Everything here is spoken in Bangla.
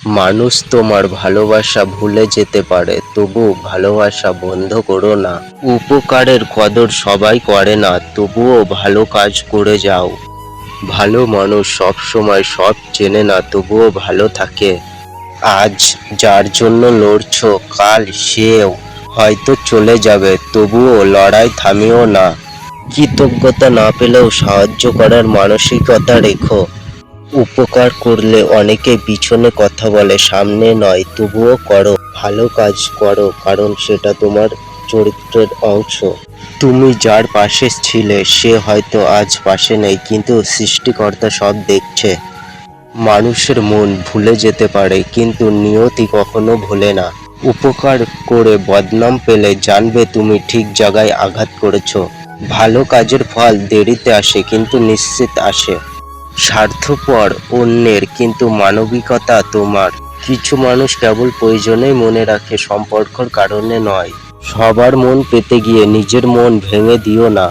মানুষ তোমার ভালোবাসা ভুলে যেতে পারে, তবু ভালোবাসা বন্ধ করো না। উপকারের কদর সবাই করে না, তবুও ভালো কাজ করে যাও। ভালো মানুষ সব সময় সব চেনে না, তবুও ভালো থাকে। আজ যার জন্য লড়ছো, কাল সেও হয়তো চলে যাবে, তবুও লড়াই থামিও না। কৃতজ্ঞতা না পেলেও সাহায্য করার মানসিকতা রেখো। উপকার করলে অনেকে পিছনে কথা বলে, সামনে নয়, তবুও করো। ভালো কাজ করো, কারণ সেটা তোমার চরিত্রের অংশ। তুমি যার পাশে ছিলে সে হয়তো আজ পাশে নেই, কিন্তু সৃষ্টিকর্তা সব দেখছে। মানুষের মন ভুলে যেতে পারে, কিন্তু নিয়তি কখনো ভোলে না। উপকার করে বদনাম পেলে জানবে তুমি ঠিক জায়গায় আঘাত করেছো। ভালো কাজের ফল দেরিতে আসে, কিন্তু নিশ্চিত আসে। স্বার্থপর অন্যের, কিন্তু মানবিকতা তোমার। কিছু মানুষ কেবল প্রয়োজনেই মনে রাখে, সম্পর্কের কারণে নয়। সবার মন পেতে গিয়ে নিজের মন ভেঙে দিও না।